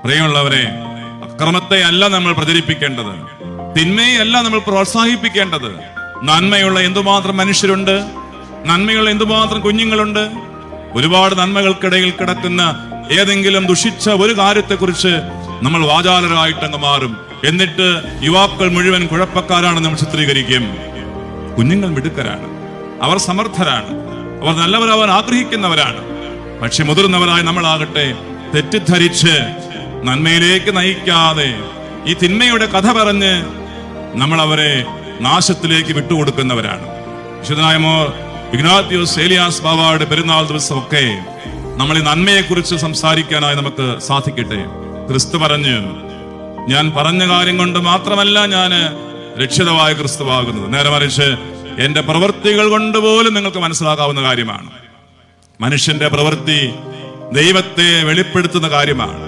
പ്രിയമുള്ളവരെ, അക്രമത്തെ അല്ല നമ്മൾ പ്രചരിപ്പിക്കേണ്ടത്, തിന്മയെ അല്ല നമ്മൾ പ്രോത്സാഹിപ്പിക്കേണ്ടത്. നന്മയുള്ള എന്തുമാത്രം മനുഷ്യരുണ്ട്, നന്മയുള്ള എന്തുമാത്രം കുഞ്ഞുങ്ങളുണ്ട്. ഒരുപാട് നന്മകൾക്കിടയിൽ കിടക്കുന്ന ഏതെങ്കിലും ദുഷിച്ച ഒരു കാര്യത്തെക്കുറിച്ച് നമ്മൾ വാചാലരായിട്ട് അങ്ങ് മാറും. എന്നിട്ട് യുവാക്കൾ മുഴുവൻ കുഴപ്പക്കാരാണെന്ന് നമ്മൾ ചിത്രീകരിക്കും. കുഞ്ഞുങ്ങൾ മിടുക്കരാണ്, അവർ സമർത്ഥരാണ്, അവർ നല്ലവരാവാൻ ആഗ്രഹിക്കുന്നവരാണ്. പക്ഷെ മുതിർന്നവരായ നമ്മളാകട്ടെ തെറ്റിദ്ധരിച്ച് നന്മയിലേക്ക് നയിക്കാതെ ഈ തിന്മയുടെ കഥ പറഞ്ഞ് നമ്മൾ അവരെ നാശത്തിലേക്ക് വിട്ടുകൊടുക്കുന്നവരാണ്. വിശുദ്ധനായ മോർ ഇഗ്നാത്യോസ് ഏലിയാസ് ബാവയുടെ പെരുന്നാൾ ദിവസമൊക്കെ നമ്മൾ ഈ നന്മയെക്കുറിച്ച് സംസാരിക്കാനായി നമുക്ക് സാധിക്കട്ടെ. ക്രിസ്തു പറഞ്ഞു, ഞാൻ പറഞ്ഞ കാര്യം കൊണ്ട് മാത്രമല്ല ഞാൻ രക്ഷിതമായ ക്രിസ്തുവാകുന്നത്, നേരെ മറിച്ച് എന്റെ പ്രവൃത്തികൾ കൊണ്ട് പോലും നിങ്ങൾക്ക് മനസ്സിലാക്കാവുന്ന കാര്യമാണ്. മനുഷ്യന്റെ പ്രവൃത്തി ദൈവത്തെ വെളിപ്പെടുത്തുന്ന കാര്യമാണ്.